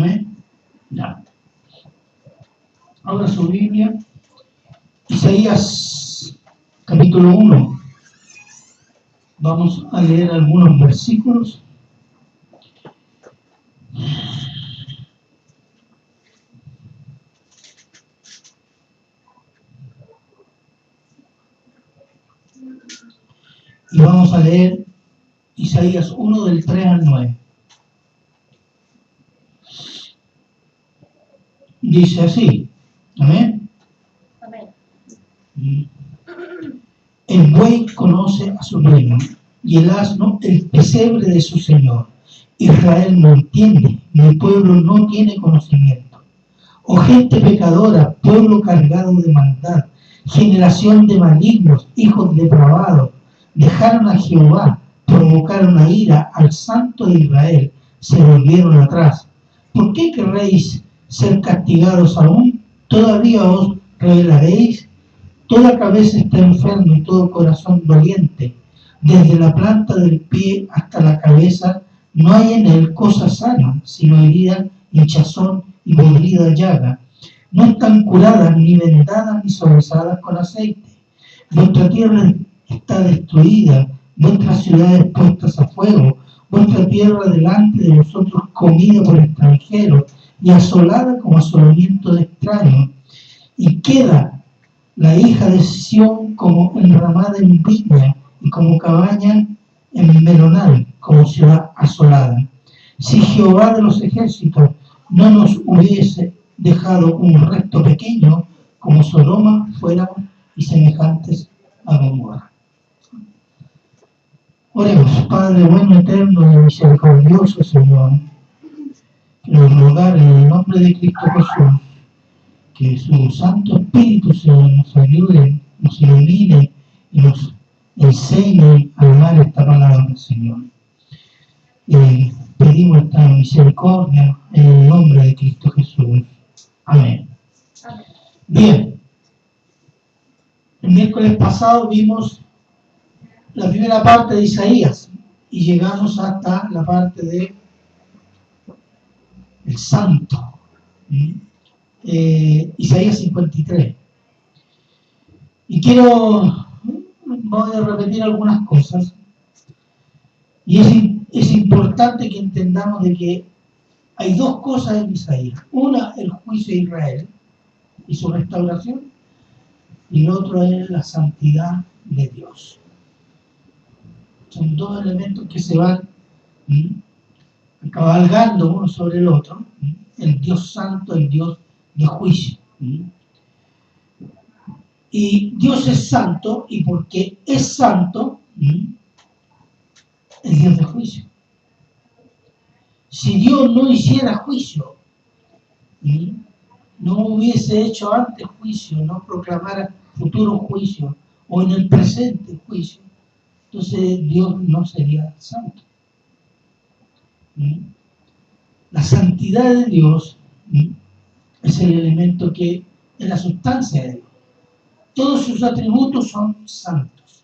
¿Amén? Ya. Ahora su Biblia, Isaías capítulo 1. Vamos a leer algunos versículos. Y vamos a leer Isaías 1 del 3 al 9. Dice así, ¿amén? Amén. El buey conoce a su dueño y el asno el pesebre de su señor. Israel no entiende, mi pueblo no tiene conocimiento. Oh gente pecadora, pueblo cargado de maldad, generación de malignos, hijos depravados, dejaron a Jehová, provocaron a ira al Santo de Israel, se volvieron atrás. ¿Por qué querréis ser castigados aún? ¿Todavía os rebelaréis? Toda cabeza está enferma y todo corazón doliente. Desde la planta del pie hasta la cabeza no hay en él cosa sana, sino herida, hinchazón y podrida llaga. No están curadas, ni vendadas, ni sobresadas con aceite. Vuestra tierra está destruida, vuestras ciudades puestas a fuego, vuestra tierra delante de vosotros comida por extranjeros y asolada como asolamiento de extraños. Y queda la hija de Sión como enramada en viña y como cabaña en melonal, como ciudad asolada. Si Jehová de los ejércitos no nos hubiese dejado un resto pequeño, como Sodoma fuéramos y semejantes a Gomorra. Oremos. Padre bueno, eterno y misericordioso Señor, nos rogar en el nombre de Cristo Jesús que su Santo Espíritu, Señor, nos ayude, nos ilumine y nos enseñe a amar esta palabra, Señor. Pedimos esta misericordia en el nombre de Cristo Jesús. Amén. Amén. Bien. El miércoles pasado vimos la primera parte de Isaías y llegamos hasta la parte de el Santo. Isaías 53. Y voy a repetir algunas cosas. Y es importante que entendamos de que hay dos cosas en Isaías. Una, el juicio de Israel y su restauración. Y el otro es la santidad de Dios. Son dos elementos que se van cabalgando uno sobre el otro. El Dios santo, el Dios de juicio. Y Dios es santo, y porque es santo, es Dios de juicio. Si Dios no hiciera juicio, no hubiese hecho antes juicio, no proclamara futuro juicio, o en el presente juicio, entonces Dios no sería santo. La santidad de Dios es el elemento que es la sustancia de Dios. Todos sus atributos son santos.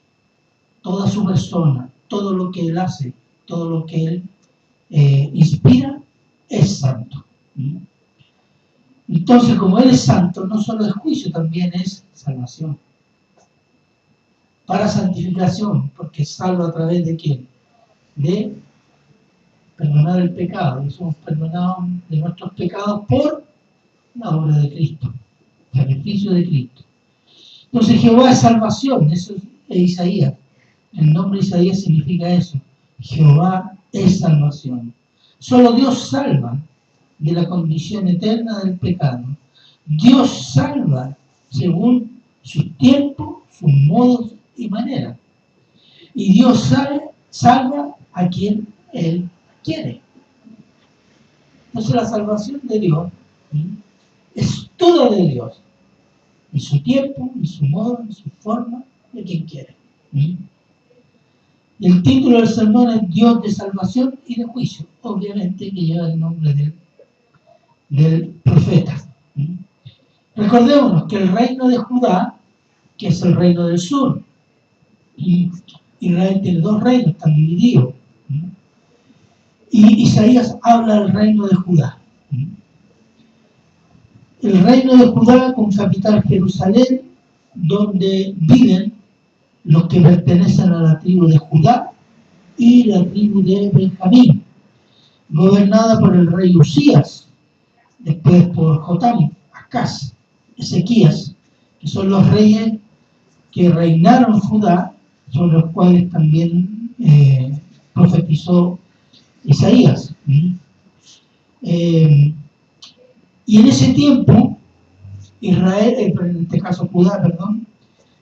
Toda su persona, todo lo que Él hace, todo lo que Él inspira, es santo. Entonces, como Él es santo, no solo es juicio, también es salvación. Para santificación, porque salva a través de ¿quién? De perdonar el pecado. Y somos perdonados de nuestros pecados por la obra de Cristo, el sacrificio de Cristo. Entonces Jehová es salvación, eso es Isaías. El nombre de Isaías significa eso. Jehová es salvación. Solo Dios salva de la condición eterna del pecado. Dios salva según sus tiempos, sus modos y maneras. Y Dios salva a quien Él quiere. Entonces la salvación de Dios es toda de Dios. En su tiempo, en su modo, en su forma, de quien quiere. Y el título del sermón es Dios de salvación y de juicio, obviamente que lleva el nombre del profeta. Recordémonos que el reino de Judá, que es el reino del sur, y Israel tiene dos reinos, están divididos. Y Isaías habla del reino de Judá. El reino de Judá con capital Jerusalén, donde viven los que pertenecen a la tribu de Judá y la tribu de Benjamín, gobernada por el rey Usías, después por Jotam, Acaz, Ezequías, que son los reyes que reinaron en Judá, sobre los cuales también profetizó Isaías. Y en ese tiempo, Israel, en este caso Judá,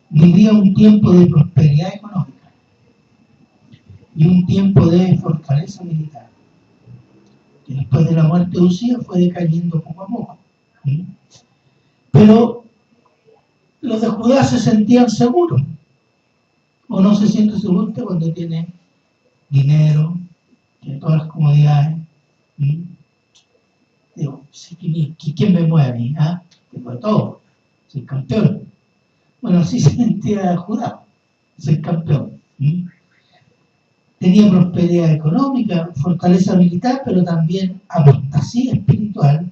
vivía un tiempo de prosperidad económica y un tiempo de fortaleza militar, que después de la muerte de Usías fue decayendo poco a poco. Pero los de Judá se sentían seguros, o no se siente seguro cuando tiene dinero, tiene todas las comodidades. Digo, ¿quién me mueve a mí? Tengo de todo, soy campeón. Bueno, así se sentía Judá, soy campeón. Tenía prosperidad económica, fortaleza militar, pero también apostasía espiritual,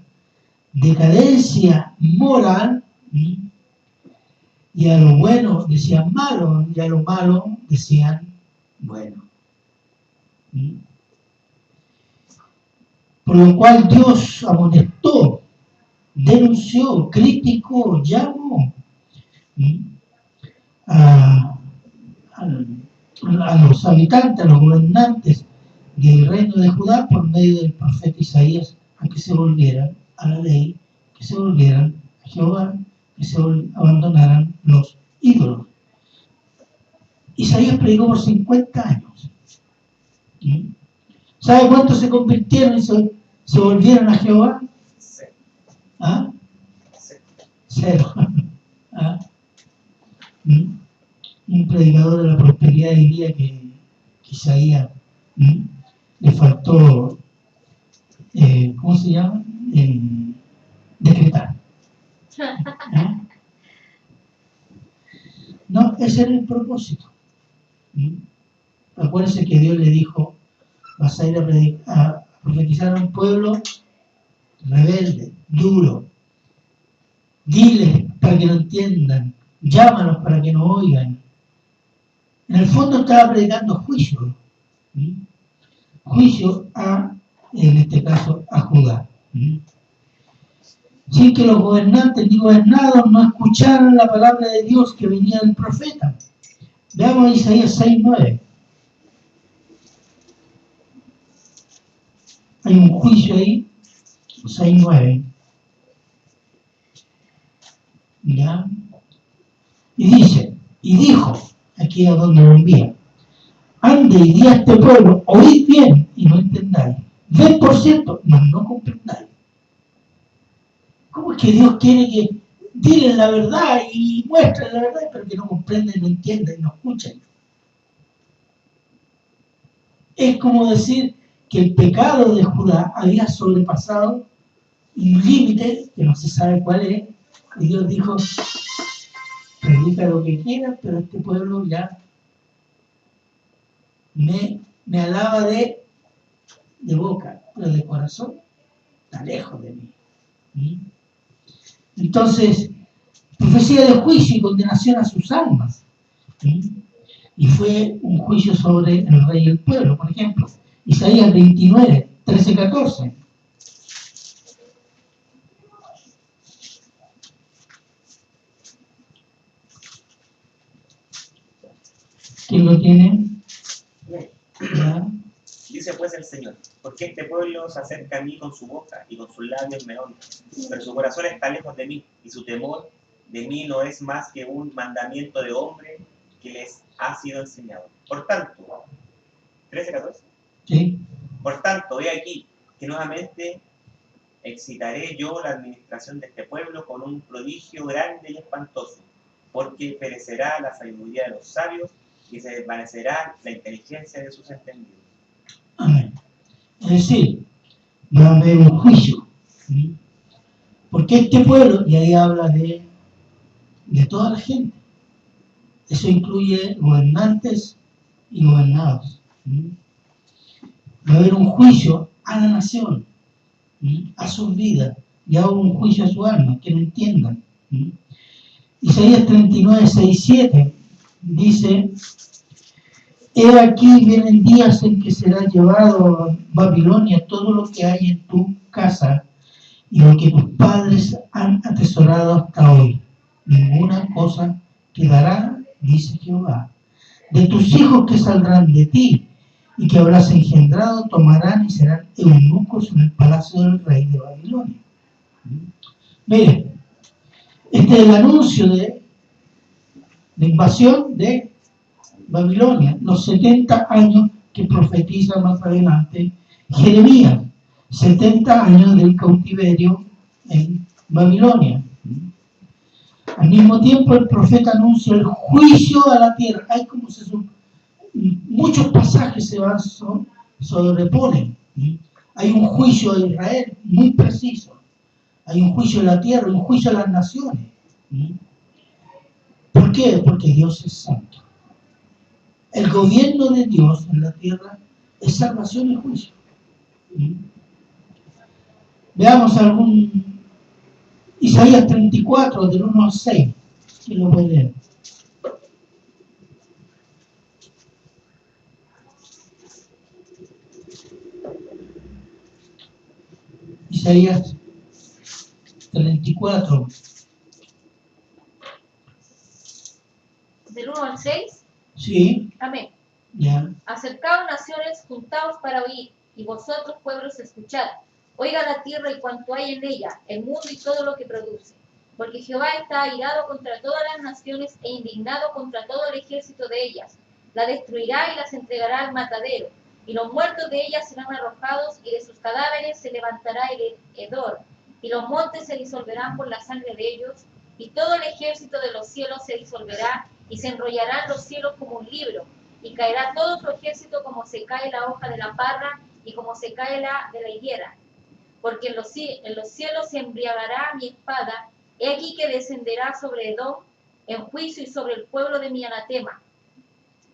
decadencia moral, y a lo bueno decían malo, y a lo malo decían bueno. Por lo cual Dios amonestó, denunció, criticó, llamó a los habitantes, a los gobernantes del reino de Judá por medio del profeta Isaías a que se volvieran a la ley, que se volvieran a Jehová, que se abandonaran los ídolos. Isaías predicó por 50 años. ¿Sabe cuántos se convirtieron y se volvieron a Jehová? Cero. Un predicador de la prosperidad diría que Isaías le faltó, ¿cómo se llama? Decretar. No, ese era el propósito. Acuérdense que Dios le dijo: vas a ir a profetizar a un pueblo rebelde, duro. Diles para que no entiendan, llámanos para que no oigan. En el fondo estaba predicando juicio. Juicio en este caso, a Judá. Sin que los gobernantes ni gobernados no escucharan la palabra de Dios que venía del profeta. Veamos Isaías 6:9. Hay un juicio ahí, 6:9. ¿Ya? Y dice, y dijo, aquí es donde lo envía: ande y di a este pueblo, oíd bien y no entendáis, ved por cierto, mas no comprendáis. ¿Cómo es que Dios quiere que digan la verdad y muestren la verdad, pero que no comprendan, no entiendan, no escuchen? Es como decir que el pecado de Judá había sobrepasado un límite que no se sabe cuál es, y Dios dijo: predica lo que quieras, pero este pueblo ya me alaba de boca, pero de corazón está lejos de mí. Entonces, profecía de juicio y condenación a sus almas. Y fue un juicio sobre el rey y el pueblo. Por ejemplo, Isaías 29, 13, 14. ¿Quién lo tiene? ¿Ya? Dice pues el Señor: porque este pueblo se acerca a mí con su boca y con sus labios me honra, pero su corazón está lejos de mí, y su temor de mí no es más que un mandamiento de hombre que les ha sido enseñado. Por tanto, 13-14. Sí. Por tanto, he aquí que nuevamente excitaré yo la administración de este pueblo con un prodigio grande y espantoso, porque perecerá la sabiduría de los sabios y se desvanecerá la inteligencia de sus entendidos. Amén. Es decir, va a haber un juicio. Porque este pueblo, y ahí habla de toda la gente, eso incluye gobernantes y gobernados. Va a haber un juicio a la nación. a sus vidas y hago un juicio a su alma, que lo entiendan. Isaías 39, 6, 7 dice: he aquí vienen días en que será llevado a Babilonia todo lo que hay en tu casa y lo que tus padres han atesorado hasta hoy. Ninguna cosa quedará, dice Jehová. De tus hijos que saldrán de ti y que habrás engendrado, tomarán y serán eunucos en el palacio del rey de Babilonia. Miren, este es el anuncio de la invasión de Babilonia, los 70 años que profetiza más adelante Jeremías, 70 años del cautiverio en Babilonia. Al mismo tiempo el profeta anuncia el juicio a la tierra. Hay como muchos pasajes se van sobreponen. Hay un juicio a Israel muy preciso. Hay un juicio a la tierra, un juicio a las naciones. ¿Por qué? Porque Dios es santo. El gobierno de Dios en la tierra es salvación y juicio. Veamos algún Isaías 34, del 1 al 6. ¿Quién lo puede leer? Isaías 34. ¿Del 1 al 6? Sí. Amén. Ya. Acercaos naciones, juntaos para oír, y vosotros pueblos escuchad. Oiga la tierra y cuanto hay en ella, el mundo y todo lo que produce. Porque Jehová está airado contra todas las naciones e indignado contra todo el ejército de ellas. La destruirá y las entregará al matadero, y los muertos de ellas serán arrojados, y de sus cadáveres se levantará el hedor, y los montes se disolverán por la sangre de ellos, y todo el ejército de los cielos se disolverá, y se enrollarán los cielos como un libro, y caerá todo su ejército como se cae la hoja de la parra, y como se cae la de la higuera. Porque en los cielos se embriagará mi espada, he aquí que descenderá sobre Edom en juicio y sobre el pueblo de mi anatema.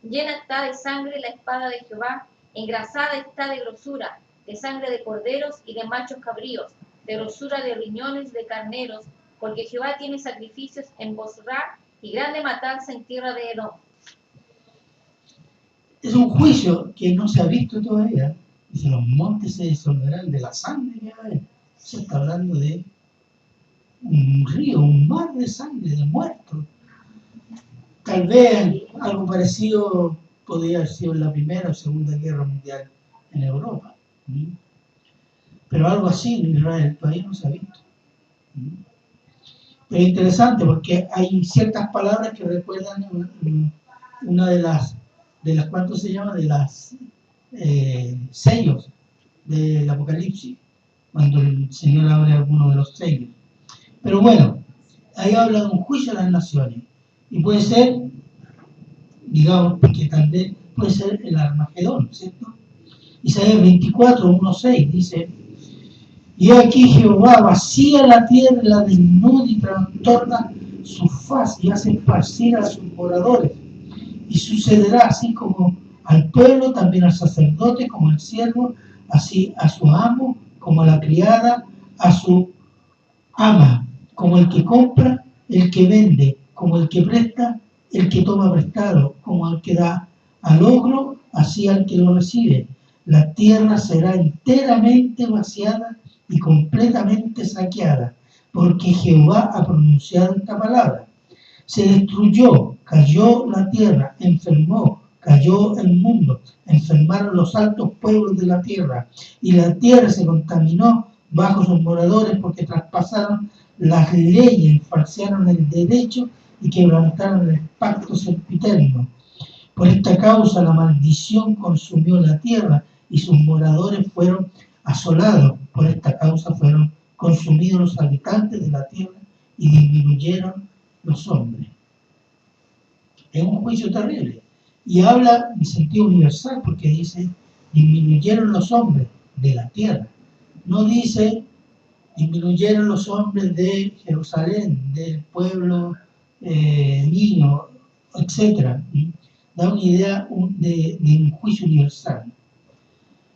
Llena está de sangre la espada de Jehová, engrasada está de grosura, de sangre de corderos y de machos cabríos, de grosura de riñones de carneros, porque Jehová tiene sacrificios en Bosra y grande matanza en tierra de Edom. Es un juicio que no se ha visto todavía. Dice, los montes se disolverán de la sangre que va a haber. Se está hablando de un río, un mar de sangre, de muertos. Tal vez algo parecido podría haber sido en la Primera o Segunda Guerra Mundial en Europa. Pero algo así en Israel todavía no se ha visto. Pero es interesante porque hay ciertas palabras que recuerdan una de las ¿cuánto se llama? De las sellos del Apocalipsis, cuando el Señor abre alguno de los sellos. Pero bueno, ahí habla de un juicio a las naciones. Y puede ser, digamos, que tal vez puede ser el Armagedón, ¿cierto? Isaías 24, 1, 6 dice: y aquí Jehová vacía la tierra, la desnuda y trastorna su faz y hace esparcir a sus moradores. Y sucederá así como al pueblo, también al sacerdote, como al siervo, así a su amo, como a la criada, a su ama, como el que compra, el que vende, como el que presta, el que toma prestado, como al que da al ogro, así al que lo recibe. La tierra será enteramente vaciada y completamente saqueada, porque Jehová ha pronunciado esta palabra. Se destruyó, cayó la tierra, enfermó, cayó el mundo, enfermaron los altos pueblos de la tierra, y la tierra se contaminó bajo sus moradores porque traspasaron las leyes, falsearon el derecho y quebrantaron el pacto sempiterno. Por esta causa la maldición consumió la tierra y sus moradores fueron asolados. Por esta causa fueron consumidos los habitantes de la tierra y disminuyeron los hombres. Es un juicio terrible. Y habla en sentido universal porque dice, disminuyeron los hombres de la tierra. No dice, disminuyeron los hombres de Jerusalén, del pueblo mío, etc. Da una idea de un juicio universal.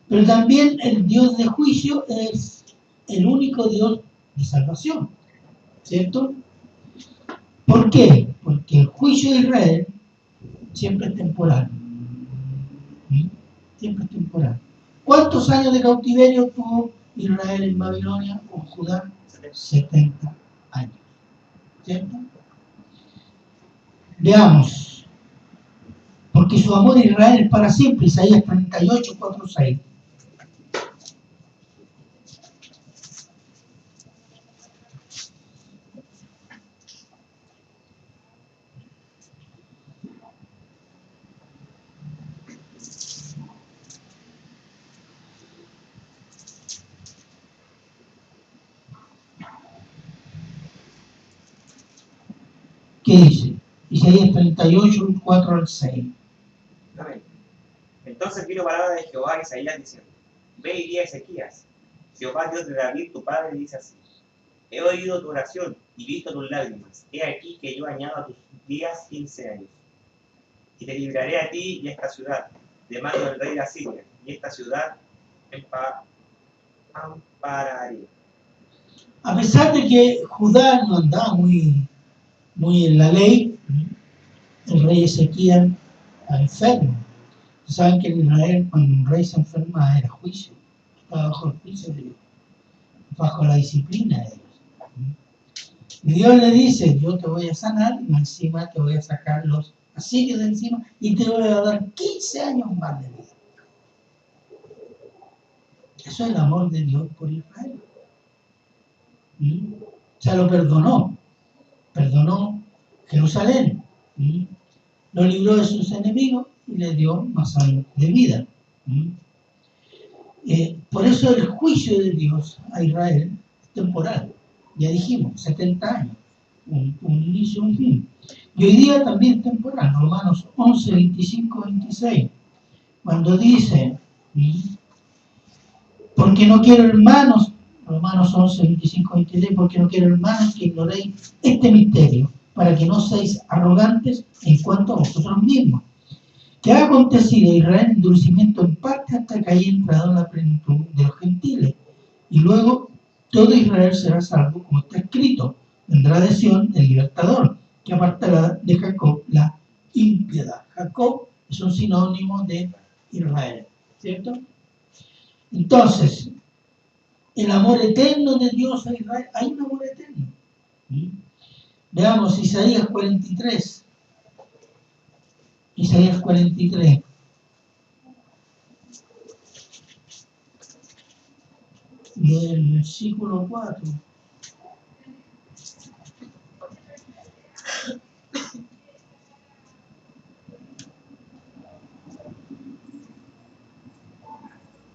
Pero también el Dios de juicio es el único Dios de salvación, ¿cierto? ¿Por qué? Porque el juicio de Israel siempre es temporal. ¿Sí? Siempre es temporal. ¿Cuántos años de cautiverio tuvo Israel en Babilonia o Judá? 70 años. ¿Cierto? Veamos. Porque su amor a Israel es para siempre. Isaías 38, 4, 6. ¿Qué dice? Isaías 38, 4 al 6. Amén. Entonces vino palabra de Jehová a Isaías diciendo: Ve y di a Ezequías, Jehová Dios de David tu padre dice así: He oído tu oración y visto tus lágrimas. He aquí que yo añado a tus días 15 años. Y te libraré a ti y a esta ciudad de mano del rey de Asiria, y esta ciudad ampararé. A pesar de que Judá no andaba muy en la ley, el rey Ezequías estaba enfermo. Saben que en Israel, cuando un rey se enferma, era juicio. Estaba bajo el juicio de Dios, bajo la disciplina de Dios. Y Dios le dice: yo te voy a sanar y encima te voy a sacar los asirios de encima y te voy a dar 15 años más de vida. Eso es el amor de Dios por Israel. O sea, lo perdonó Jerusalén, lo libró de sus enemigos y le dio más años de vida. Por eso el juicio de Dios a Israel es temporal. Ya dijimos, 70 años, un inicio, un fin. Y hoy día también es temporal. Romanos 11, 25, 26, cuando dice: porque no quiero, hermanos, Romanos 11, 25, 26, porque no quiero, hermanos, que ignoréis este misterio, para que no seáis arrogantes en cuanto a vosotros mismos, que ha acontecido a Israel endurecimiento en parte hasta que haya entrado en la plenitud de los gentiles, y luego todo Israel será salvo, como está escrito: vendrá de Sión el libertador, que apartará de Jacob la impiedad. Jacob es un sinónimo de Israel, ¿cierto? Entonces, el amor eterno de Dios a Israel, hay un amor eterno. Veamos Isaías 43. Isaías 43. Del versículo 4.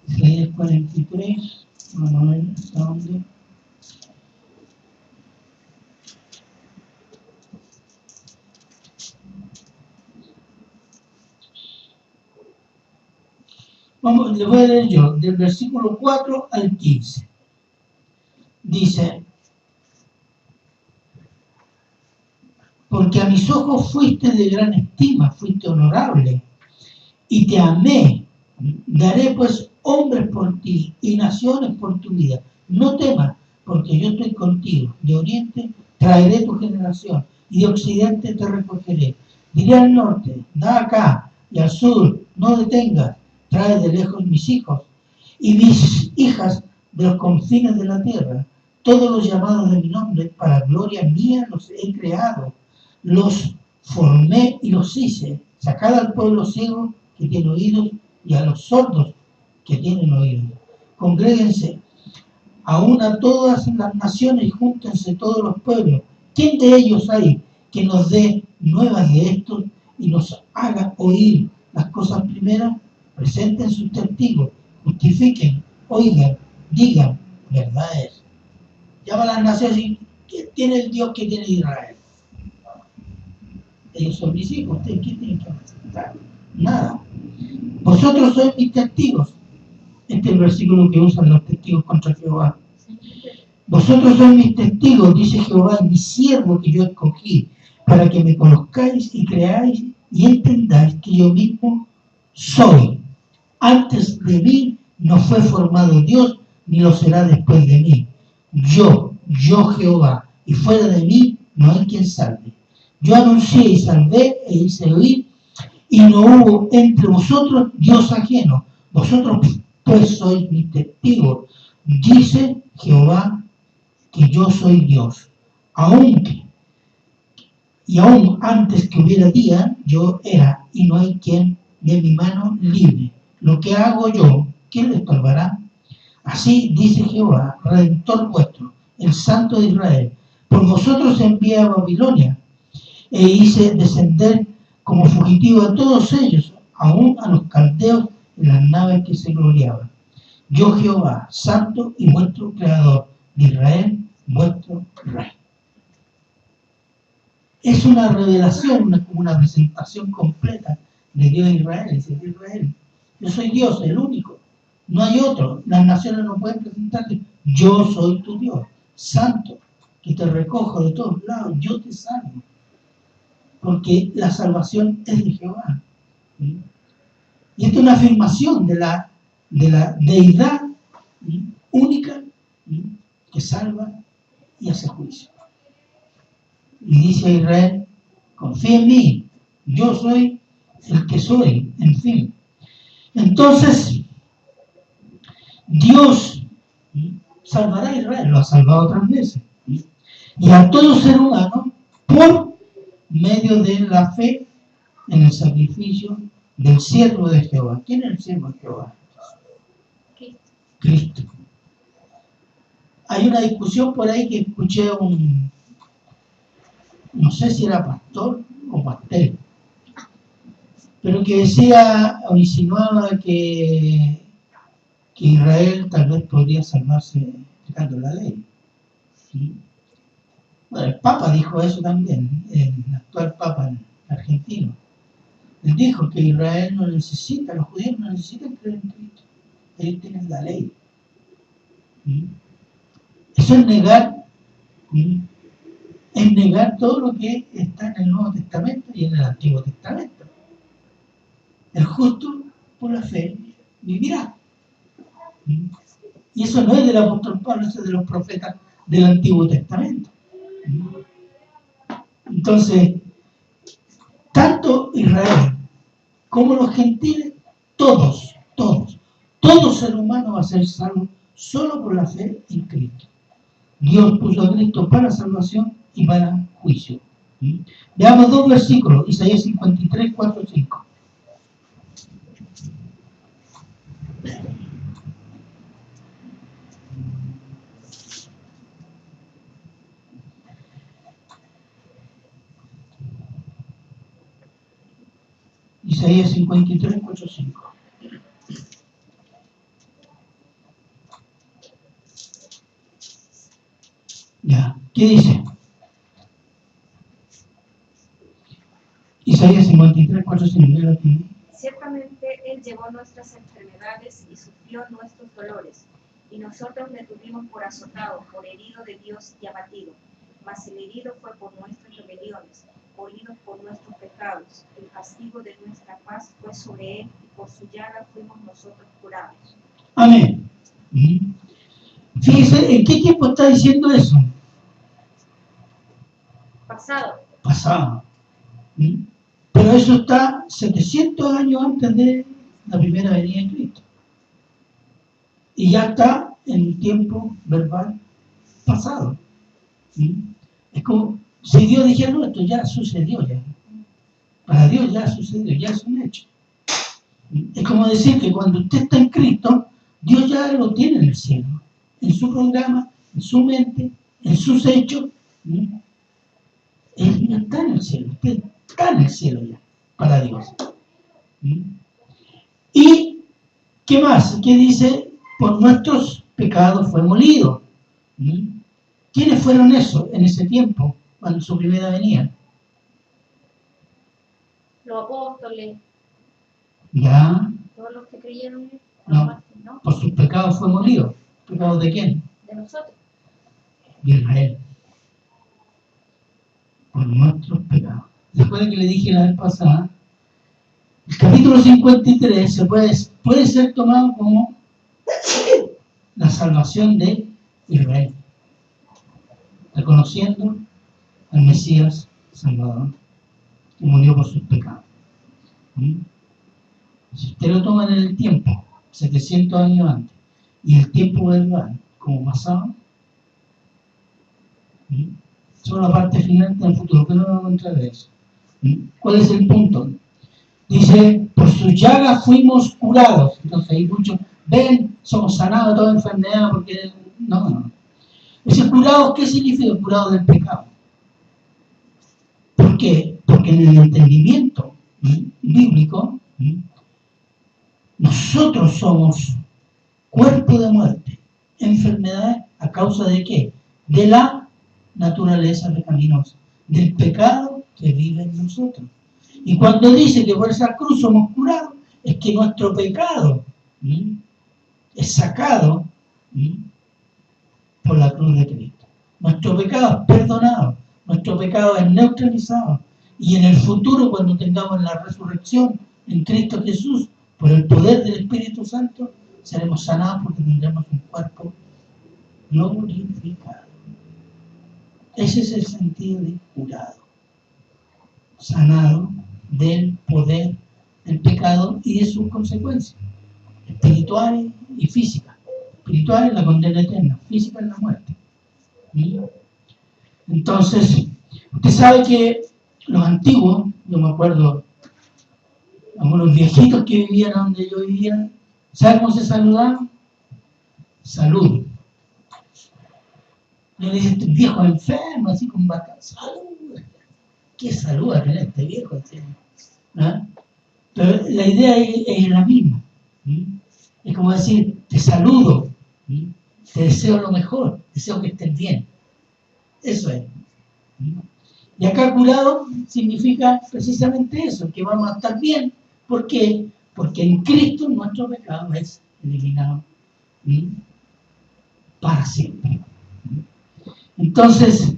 Isaías 43. Vamos a ver hasta dónde. Les voy a leer yo, del versículo 4 al 15. Dice: porque a mis ojos fuiste de gran estima, fuiste honorable, y te amé. Daré pues hombres por ti y naciones por tu vida. No temas, porque yo estoy contigo. De oriente traeré tu generación, y de occidente te recogeré. Diré al norte: da acá, y al sur: no detengas. Trae de lejos mis hijos y mis hijas de los confines de la tierra. Todos los llamados de mi nombre, para gloria mía los he creado. Los formé y los hice. Sacad al pueblo ciego que tiene oídos y a los sordos que tienen oídos. Congréguense aún a todas las naciones y júntense todos los pueblos. ¿Quién de ellos hay que nos dé nuevas de estos y nos haga oír las cosas primeras? Presenten sus testigos, justifiquen, oigan, digan: verdad es. Llama a las naciones y ¿qué tiene el Dios que tiene Israel? Ellos son mis hijos. ¿Ustedes qué tienen que hacer? Nada. Vosotros sois mis testigos. Este es el versículo que usan los testigos contra Jehová. Vosotros sois mis testigos, dice Jehová, mi siervo que yo escogí, para que me conozcáis y creáis y entendáis que yo mismo soy. Antes de mí no fue formado Dios, ni lo será después de mí. Yo Jehová, y fuera de mí no hay quien salve. Yo anuncié y salvé e hice oír, y no hubo entre vosotros Dios ajeno. Vosotros pues sois mis testigos, dice Jehová, que yo soy Dios. Aún antes que hubiera día, yo era, y no hay quien de mi mano libre. Lo que hago yo, ¿quién le estorbará? Así dice Jehová, Redentor vuestro, el Santo de Israel. Por vosotros envié a Babilonia, e hice descender como fugitivo a todos ellos, aún a los caldeos en las naves que se gloriaban. Yo Jehová, Santo y vuestro Creador de Israel, vuestro Rey. Es una revelación, una presentación completa de Dios de Israel. Dice Israel, yo soy Dios, el único, no hay otro. Las naciones no pueden presentarte. Yo soy tu Dios, Santo, que te recojo de todos lados, yo te salvo. Porque la salvación es de Jehová. ¿Sí? Y esta es una afirmación de la deidad, ¿sí?, única, ¿sí?, que salva y hace juicio. Y dice a Israel, confía en mí, yo soy el que soy, en fin. Entonces, Dios, ¿sí?, salvará a Israel, lo ha salvado otras veces, ¿sí?, y a todo ser humano por medio de la fe en el sacrificio del siervo de Jehová. ¿Quién es el siervo de Jehová? Cristo. Hay una discusión por ahí que escuché no sé si era pastor o pastel, pero que decía o insinuaba que Israel tal vez podría salvarse aplicando la ley. ¿Sí? Bueno, el Papa dijo eso también, el actual Papa argentino. Él dijo que Israel no necesita, los judíos no necesitan creer en Cristo, ellos tienen la ley. ¿Sí? Eso es negar, ¿sí?, es negar todo lo que está en el Nuevo Testamento y en el Antiguo Testamento. El justo por la fe vivirá. ¿Sí? Y eso no es del apóstol Pablo, eso es de los profetas del Antiguo Testamento. ¿Sí? Entonces, tanto Israel como los gentiles, todo ser humano va a ser salvo solo por la fe en Cristo. Dios puso a Cristo para salvación y para juicio. ¿Sí? Veamos dos versículos, Isaías 53, 4, 5. Isaías 53, 4, 5. Ya, ¿qué dice? Isaías 53, 4, 5. Ciertamente Él llevó nuestras enfermedades y sufrió nuestros dolores, y nosotros le tuvimos por azotado, por herido de Dios y abatido. Mas el herido fue por nuestras rebeliones, molido por nuestros pecados. El castigo de nuestra paz fue sobre Él, y por su llaga fuimos nosotros curados. Amén. Fíjese, ¿en qué tiempo está diciendo eso? Pasado. ¿Sí? Pero eso está 700 años antes de la primera venida de Cristo. Y ya está en el tiempo verbal pasado. ¿Sí? Es como si Dios dijera, no, esto ya sucedió ya. Para Dios ya sucedió, ya es un hecho. ¿Sí? Es como decir que cuando usted está en Cristo, Dios ya lo tiene en el cielo, en su programa, en su mente, en sus hechos. ¿Sí? Él ya está en el cielo, usted está en el cielo ya, para Dios. ¿Sí? ¿Y qué más? ¿Qué dice? Por nuestros pecados fue molido. ¿Sí? ¿Quiénes fueron esos en ese tiempo, cuando su primera venía? Los apóstoles. Ya. Todos los que creyeron en él. No, por sus pecados fue molido. ¿Pecados de quién? De nosotros. De Israel. Por nuestros pecados. Recuerden que le dije la vez pasada, el capítulo 53 puede ser tomado como la salvación de Israel, reconociendo al Mesías Salvador que murió por sus pecados. Si usted lo toma en el tiempo, 700 años antes, y el tiempo verbal como pasado, solo la parte final del futuro, que no vamos a encontrar de eso. ¿Cuál es el punto? Dice, por sus llagas fuimos curados. Entonces hay muchos, ven, somos sanados de toda enfermedad, porque no. Ese curado, ¿qué significa? Curado del pecado. ¿Por qué? Porque en el entendimiento bíblico, nosotros somos cuerpo de muerte, enfermedad, ¿a causa de qué? De la naturaleza pecaminosa, del pecado que vive en nosotros. Y cuando dice que por esa cruz somos curados, es que nuestro pecado es sacado por la cruz de Cristo. Nuestro pecado es perdonado, nuestro pecado es neutralizado. Y en el futuro, cuando tengamos la resurrección en Cristo Jesús, por el poder del Espíritu Santo, seremos sanados porque tendremos un cuerpo glorificado. Ese es el sentido de curado. Sanado del poder del pecado y de sus consecuencias espirituales y físicas. Espiritual es la condena eterna, física es la muerte. Entonces, usted sabe que los antiguos, yo me acuerdo, algunos viejitos que vivían donde yo vivía, ¿sabe cómo se saludaban? Salud. Yo le dije, este viejo enfermo, así con vaca, salud. ¿Qué salud a tener este viejo? ¿Ah? Pero la idea es la misma. Es como decir, te saludo, te deseo lo mejor, deseo que estés bien. Eso es. Y acá curado significa precisamente eso, que vamos a estar bien. ¿Por qué? Porque en Cristo nuestro pecado es eliminado para siempre. Entonces,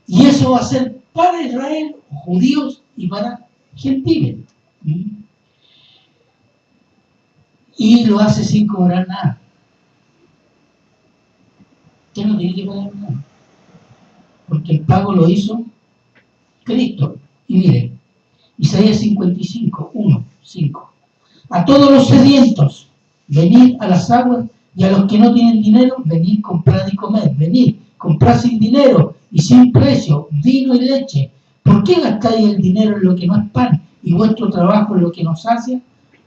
y eso va a ser para Israel, judíos y para gentiles. Y lo hace sin cobrar nada. Usted no tiene que pagar nada. Porque el pago lo hizo Cristo. Y mire, Isaías 55, 1, 5. A todos los sedientos, venid a las aguas, y a los que no tienen dinero, venid, comprad y comed. Venid, comprad sin dinero y sin precio, vino y leche. ¿Por qué gastáis el dinero en lo que no es pan y vuestro trabajo en lo que no sacia?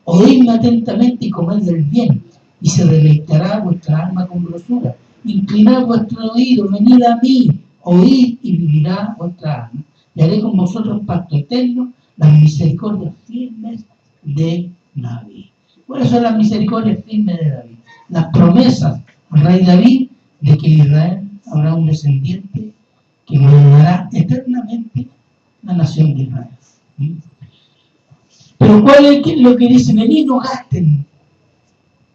Oídme atentamente y comed del bien, y se deleitará vuestra alma con grosura. Inclinad vuestro oído, venid a mí, oíd y vivirá vuestra alma. Y haré con vosotros pacto eterno, las misericordias firmes de David. ¿Cuáles son las misericordias firmes de David? Las promesas al rey David de que en Israel habrá un descendiente que gobernará eternamente la nación de Israel. Pero ¿cuál es lo que dice? Venid, no gasten,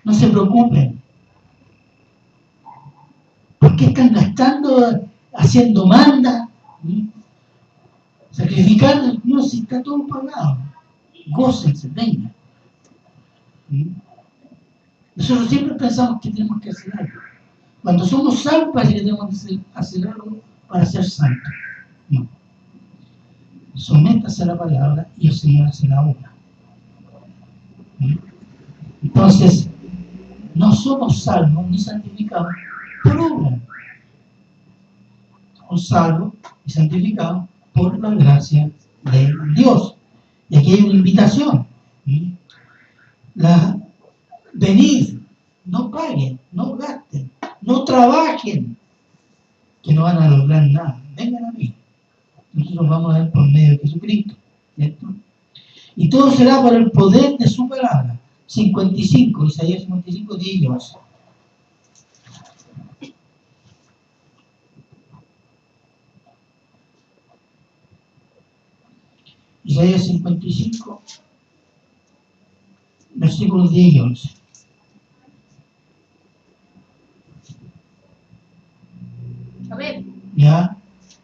no se preocupen. ¿Por qué están gastando, haciendo manda? Sacrificando, no, si está todo pagado. Gócense, vengan. Nosotros siempre pensamos que tenemos que hacer algo. Cuando somos salvos parece que tenemos que hacer algo para ser santos. No. Sométase a la palabra y el Señor hace la obra. Entonces, no somos salvos ni santificados por obra. Somos salvos y santificados por la gracia de Dios. Y aquí hay una invitación. Venid, no paguen, no gasten, no trabajen, que no van a lograr nada. Vengan a mí. Nosotros vamos a ver por medio de Jesucristo, ¿cierto? Y todo será por el poder de su palabra. 55, Isaías 55, 10 y 11. Isaías 55, versículos 10 y 11. A ver. ¿Ya?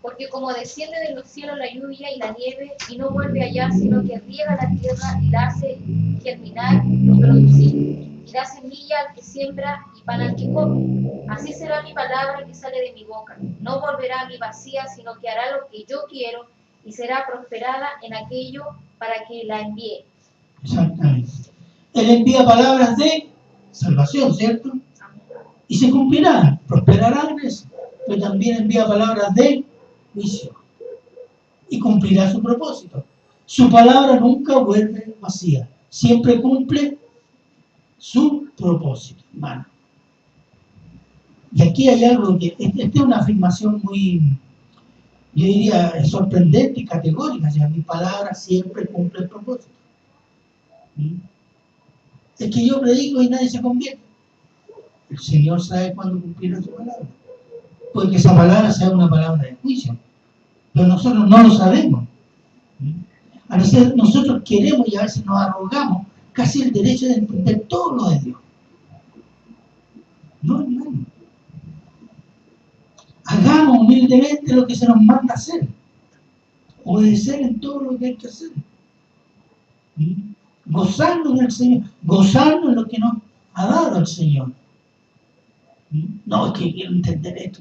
Porque como desciende de los cielos la lluvia y la nieve, y no vuelve allá, sino que riega la tierra y la hace germinar y producir, y da semilla al que siembra y pan al que come. Así será mi palabra que sale de mi boca. No volverá a mí vacía, sino que hará lo que yo quiero y será prosperada en aquello para que la envíe. Exactamente. Él envía palabras de salvación, ¿cierto? Y se cumplirán, prosperarán en eso. Pero también envía palabras de juicio y cumplirá su propósito. Su palabra nunca vuelve vacía, siempre cumple su propósito, hermano. Y aquí hay algo que, esta es una afirmación muy, yo diría, sorprendente y categórica. O sea, mi palabra siempre cumple el propósito. ¿Mm? Es que yo predico y nadie se convierte. El Señor sabe cuándo cumplirá su palabra. Puede que esa palabra sea una palabra de juicio, pero nosotros no lo sabemos. A veces nosotros queremos y a veces nos arrogamos casi el derecho de entender todo lo de Dios. No, hermano. Hagamos humildemente lo que se nos manda hacer. Obedecer en todo lo que hay que hacer. Gozarnos del Señor, gozarnos en lo que nos ha dado el Señor. No, es que quiero entender esto.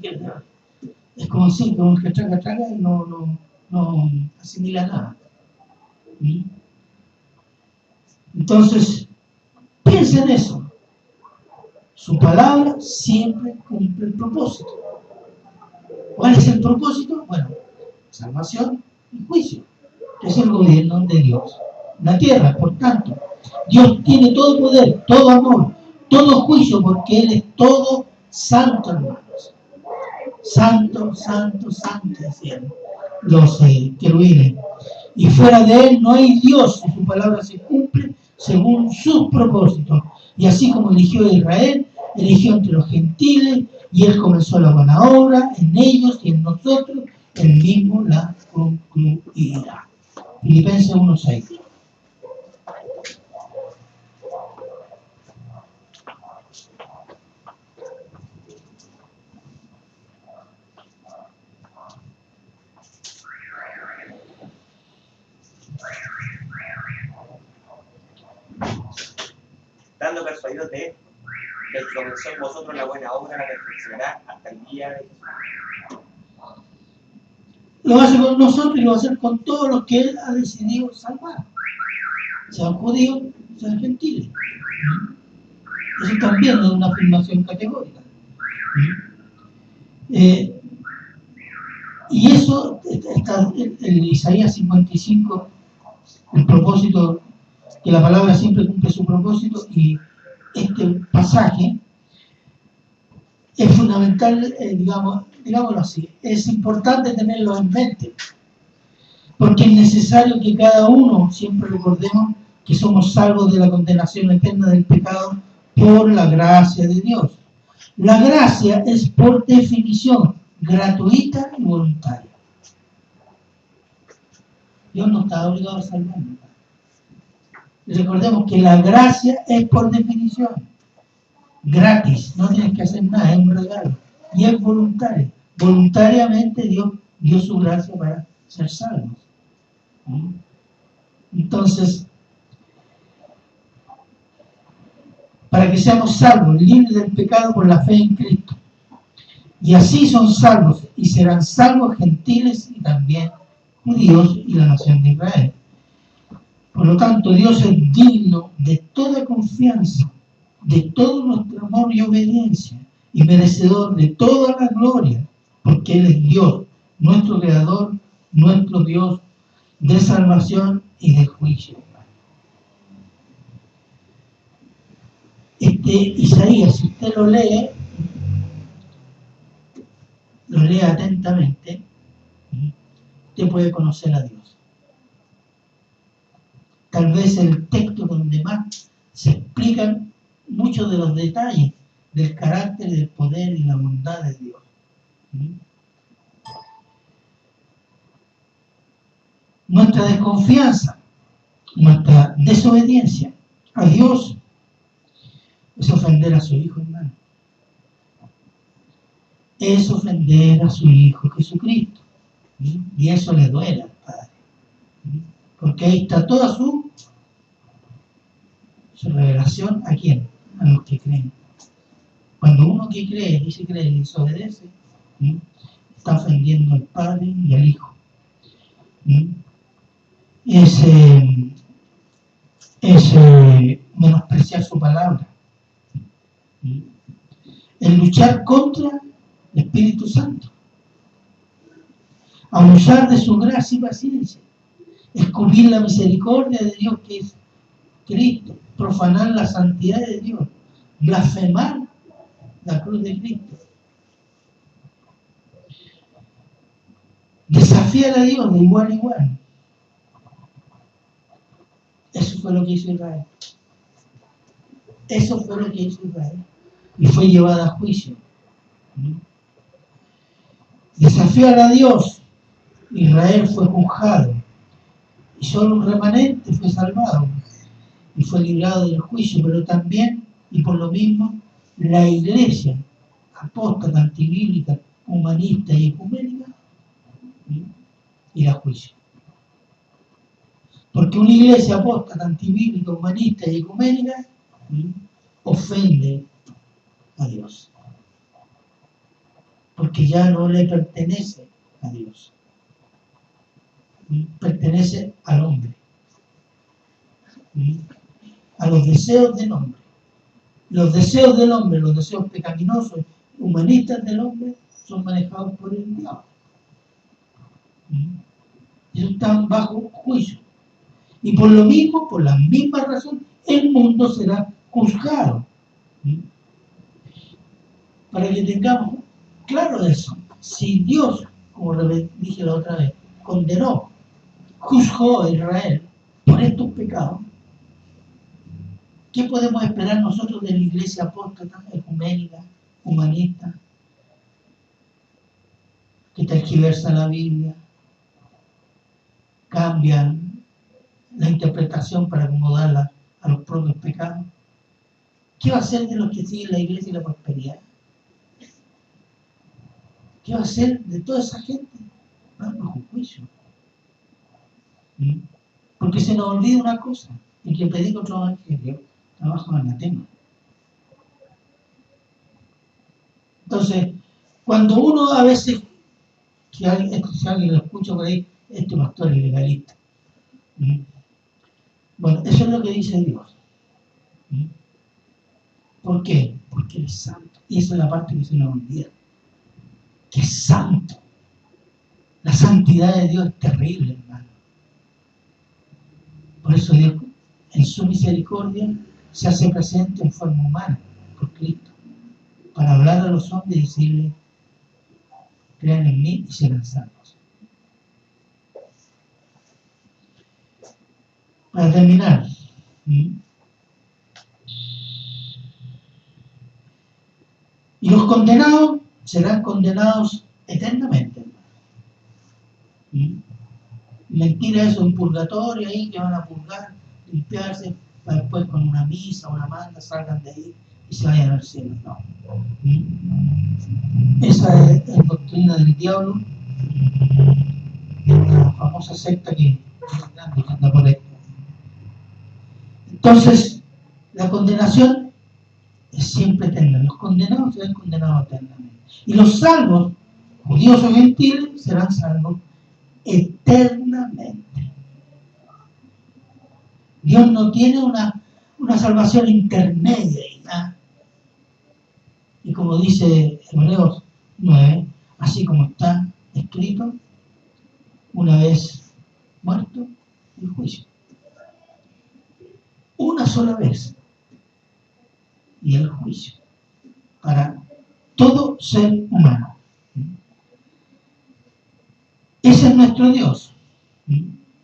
Es como si, como el que traga y no asimila nada. Entonces, piensa en eso. Su palabra siempre cumple el propósito. ¿Cuál es el propósito? Bueno, salvación y juicio. Es el gobierno de Dios. La tierra, por tanto, Dios tiene todo poder, todo amor, todo juicio, porque Él es todo santo, hermanos. Santo, santo, santo, decían los querubines. Y fuera de Él no hay Dios, y su palabra se cumple según sus propósitos. Y así como eligió a Israel, eligió entre los gentiles, y Él comenzó la buena obra en ellos y en nosotros, Él mismo la concluirá. Filipenses 1:6. Estando persuadidos de esto, el que comenzó en vosotros la buena obra la perfeccionará hasta el día de Jesús. Lo va a hacer con nosotros y lo va a hacer con todos los que Él ha decidido salvar. Sean judíos, sean gentiles. Eso también es una afirmación categórica. Y eso está en Isaías 55, el propósito, que la palabra siempre cumple su propósito, y este pasaje es fundamental, digámoslo así, es importante tenerlo en mente, porque es necesario que cada uno siempre recordemos que somos salvos de la condenación eterna del pecado por la gracia de Dios. La gracia es por definición gratuita y voluntaria. Dios no está obligado a salvarnos. Recordemos que la gracia es por definición gratis, no tienes que hacer nada, es un regalo. Y es voluntario. Voluntariamente Dios dio su gracia para ser salvos. Entonces, para que seamos salvos, libres del pecado por la fe en Cristo. Y así son salvos y serán salvos gentiles y también judíos y la nación de Israel. Por lo tanto, Dios es digno de toda confianza, de todo nuestro amor y obediencia, y merecedor de toda la gloria, porque Él es Dios, nuestro Creador, nuestro Dios de salvación y de juicio. Isaías, si usted lo lee atentamente, usted puede conocer a Dios. Tal vez el texto donde más se explican muchos de los detalles del carácter, del poder y la bondad de Dios. Nuestra desconfianza, nuestra desobediencia a Dios es ofender a su Hijo, hermano. Es ofender a su Hijo Jesucristo. Y eso le duele al Padre. Porque ahí está toda su revelación. ¿A quién? a los que creen. Cuando uno que cree, dice cree y desobedece, está ofendiendo al Padre y al Hijo. Es menospreciar su palabra. Es luchar contra el Espíritu Santo. Abusar de su gracia y paciencia. Escupir la misericordia de Dios que es Cristo. Profanar la santidad de Dios. Blasfemar la cruz de Cristo. Desafiar a Dios de igual a igual. Eso fue lo que hizo Israel. Eso fue lo que hizo Israel. Y fue llevada a juicio. Desafiar a Dios. Israel fue juzgado. Y solo un remanente fue salvado. Y fue librado del juicio. Pero también, y por lo mismo, la iglesia apóstata, antibíblica, humanista y ecuménica, irá a juicio. Porque una iglesia apóstata, antibíblica, humanista y ecuménica ofende a Dios. Porque ya no le pertenece a Dios. Pertenece al hombre. A los deseos del hombre. Los deseos del hombre, los deseos pecaminosos, humanistas del hombre, son manejados por el diablo. Ellos están bajo juicio. Y por lo mismo, por la misma razón, el mundo será juzgado. Para que tengamos claro eso. Si Dios, como dije la otra vez, condenó, juzgó a Israel por estos pecados, ¿qué podemos esperar nosotros de la iglesia apóstata, ecuménica, humanista, que tergiversa la Biblia, cambia la interpretación para acomodarla a los propios pecados? ¿Qué va a hacer de los que siguen la iglesia y la prosperidad? ¿Qué va a hacer de toda esa gente? Bajo juicio. Porque se nos olvida una cosa: el que predica otro evangelio trabaja en anatema. Entonces, cuando uno a veces, si alguien lo escucha por ahí, este pastor es legalista. Bueno, eso es lo que dice Dios. ¿Por qué? Porque Él es santo. Y esa es la parte que se nos olvida. Que es santo. La santidad de Dios es terrible, hermano. Por eso Dios, en su misericordia, se hace presente en forma humana, por Cristo, para hablar a los hombres y decirles: crean en mí y serán salvos. Para terminar, y los condenados serán condenados eternamente. Mentira, eso, un purgatorio ahí que van a purgar, limpiarse, para después con una misa, una manda, salgan de ahí y se vayan al cielo. No. Esa es la doctrina del diablo, de la famosa secta que anda por ahí. Entonces, la condenación es siempre eterna. Los condenados serán condenados eternamente. Y los salvos, judíos o gentiles, serán salvos eternamente. Dios no tiene una salvación intermedia. Y como dice Hebreos 9, así como está escrito, una vez muerto, el juicio. Una sola vez. Y el juicio. Para todo ser humano. Ese es nuestro Dios.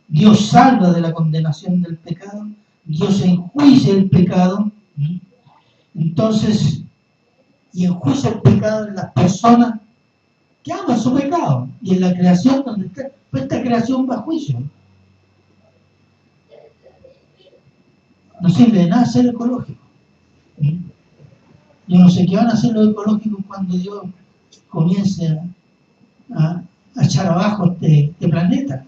Dios salva de la condenación del pecado. Dios enjuicia el pecado. Entonces, y enjuicia el pecado en las personas que aman su pecado. Y en la creación donde está, pues esta creación va a juicio. No sirve de nada ser ecológico. Yo no sé qué van a hacer los ecológicos cuando Dios comience a echar abajo este planeta.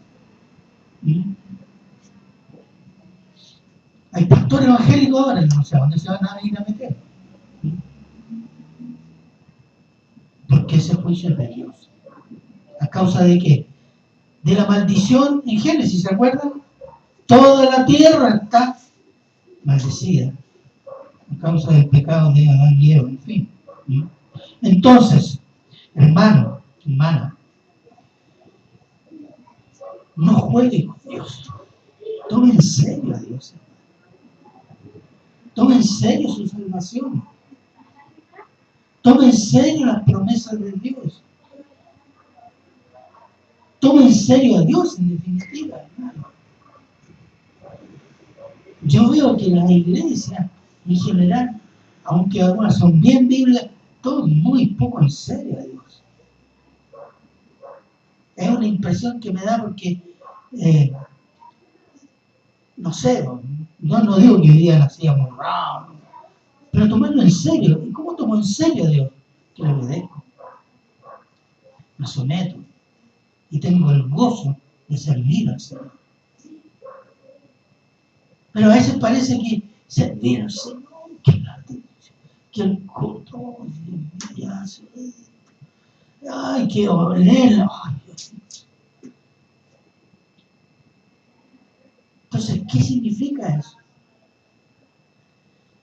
Hay pastores evangélicos ahora, no sé a dónde se van a ir a meter. Porque ese juicio es de Dios. ¿A causa de qué? De la maldición en Génesis, ¿se acuerdan? Toda la tierra está maldecida a causa del pecado de Adán y Eva, en fin. Entonces, hermano, hermana, no juegue con Dios. Tome en serio a Dios. Tome en serio su salvación. Tome en serio las promesas de Dios. Tome en serio a Dios, en definitiva, hermano. Yo veo que las iglesias, en general, aunque algunas son bien bíblicas, toman muy poco en serio a Dios. Es una impresión que me da porque, no sé, no digo que hoy día nacíamos raros, pero tomarlo en serio. ¿Y cómo tomo en serio a Dios? Que le obedezco, me someto y tengo el gozo de servir al Señor. Pero a veces parece que servir al Señor, que el culto, ay, que oler, ay, Dios. Entonces, ¿qué significa eso?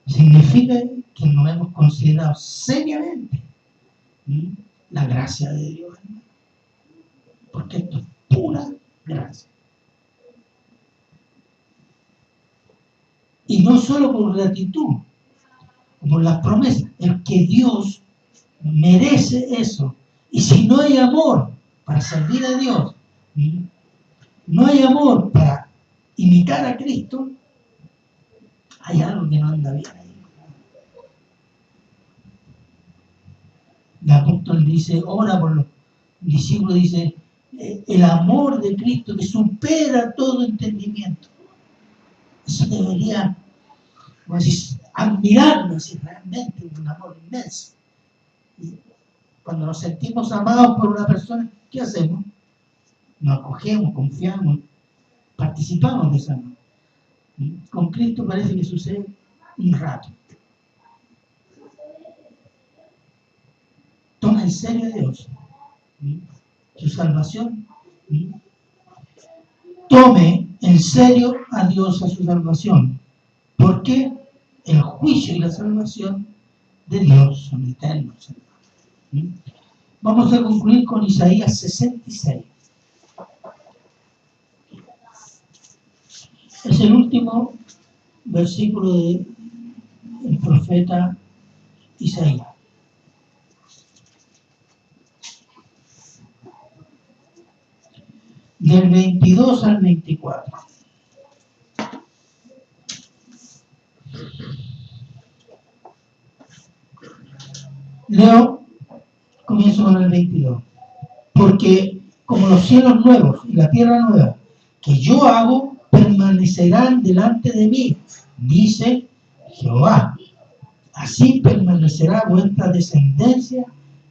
Significa que nos hemos considerado seriamente la gracia de Dios, hermano. Porque esto es pura gracia. Y no solo por gratitud, por las promesas, es que Dios merece eso. Y si no hay amor para servir a Dios, no hay amor para imitar a Cristo, hay algo que no anda bien ahí. El apóstol dice, ora por los discípulos, dice, el amor de Cristo que supera todo entendimiento. Eso debería, como decir, admirarnos si realmente es un amor inmenso. Y cuando nos sentimos amados por una persona, ¿qué hacemos? Nos acogemos, confiamos, participamos de ese amor. Con Cristo parece que sucede un rato. Toma en serio a Dios, su salvación. Tome en serio a Dios, a su salvación, porque el juicio y la salvación de Dios son eternos. Vamos a concluir con Isaías 66. Es el último versículo del profeta Isaías. Del 22 al 24. Leo, comienzo con el 22. Porque como los cielos nuevos y la tierra nueva que yo hago permanecerán delante de mí, dice Jehová. Así permanecerá vuestra descendencia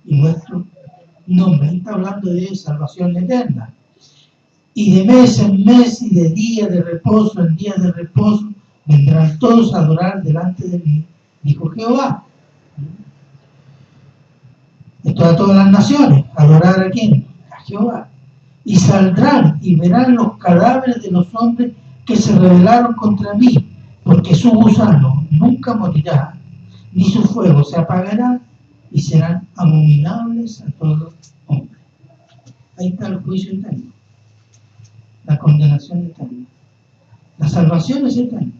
y vuestro nombre. Está hablando de salvación eterna. Y de mes en mes y de día de reposo en día de reposo vendrán todos a adorar delante de mí, dijo Jehová. Esto a todas las naciones, adorar a quién, a Jehová. Y saldrán y verán los cadáveres de los hombres que se rebelaron contra mí, porque su gusano nunca morirá, ni su fuego se apagará, y serán abominables a todos hombres. Ahí está el juicio eterno, la condenación eterna. La salvación es eterna,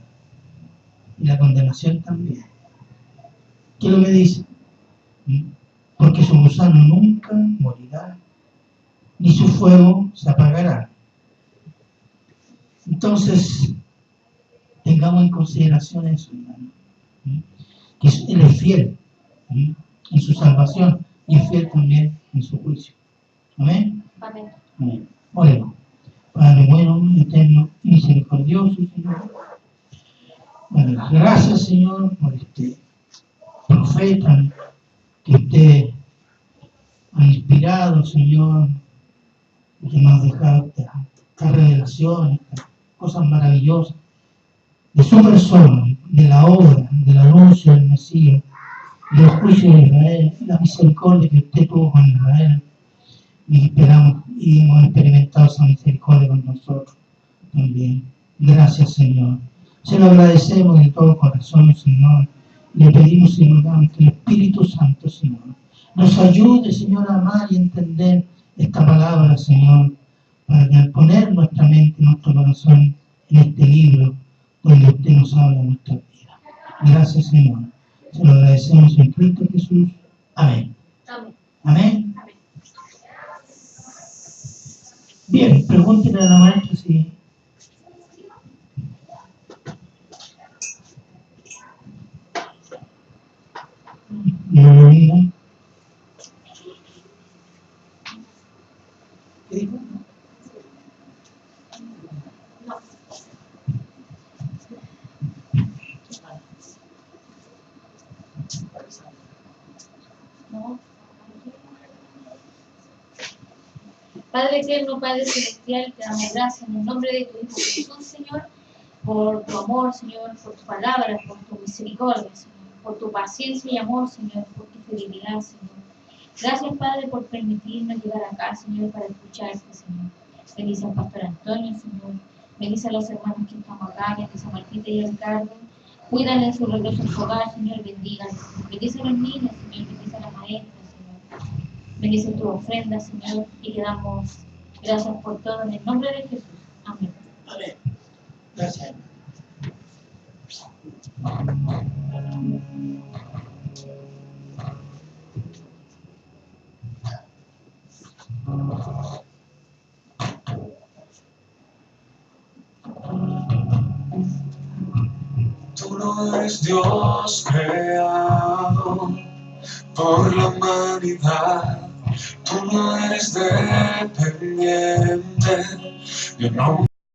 y la condenación también. ¿Qué es lo que dice? Porque su gusano nunca morirá, ni su fuego se apagará. Entonces, tengamos en consideración eso, hermano. Que Él es fiel en su salvación y es fiel también en su juicio. ¿Amén? Amén. Amén. Oremos. Padre bueno, eterno y misericordioso, Señor. Bueno, gracias, Señor, por este profeta que usted ha inspirado, Señor, y que nos ha dejado esta revelación, estas cosas maravillosas de su persona, de la obra, del anuncio del Mesías, de los juicios de Israel, la misericordia que usted tuvo con Israel, y esperamos y hemos experimentado esa misericordia con nosotros también. Gracias, Señor. Se lo agradecemos de todo corazón, Señor. Le pedimos, Señor, que el Espíritu Santo, Señor, nos ayude, Señor, a amar y entender esta palabra, Señor, para poner nuestra mente, nuestro corazón en este libro donde usted nos habla de nuestra vida. Gracias, Señor. Se lo agradecemos en Cristo Jesús. Amén. Amén. Amén. Bien, pregúntenle a la maestra si... ¿No lo miran? ¿Qué dijo? No. Padre eterno, Padre celestial, te damos gracias en el nombre de tu Hijo Jesús, Señor, por tu amor, Señor, por tu palabra, por tu misericordia, Señor, por tu paciencia y amor, Señor, por tu fidelidad, Señor. Gracias, Padre, por permitirnos llegar acá, Señor, para escucharte, Señor. Bendice al pastor Antonio, Señor. Bendice a los hermanos que estamos acá, bendice a Martita y a Ricardo. Cuídale en su regreso a su hogar, Señor, bendígalos. Bendice a los niños, Señor, bendice a la maestra, Señor. Bendice tu ofrenda, Señor, y te damos gracias por todo en el nombre de Jesús. Amén. Amén. Gracias. Tú no eres Dios creado por la humanidad. Tú no eres dependiente de un hombre.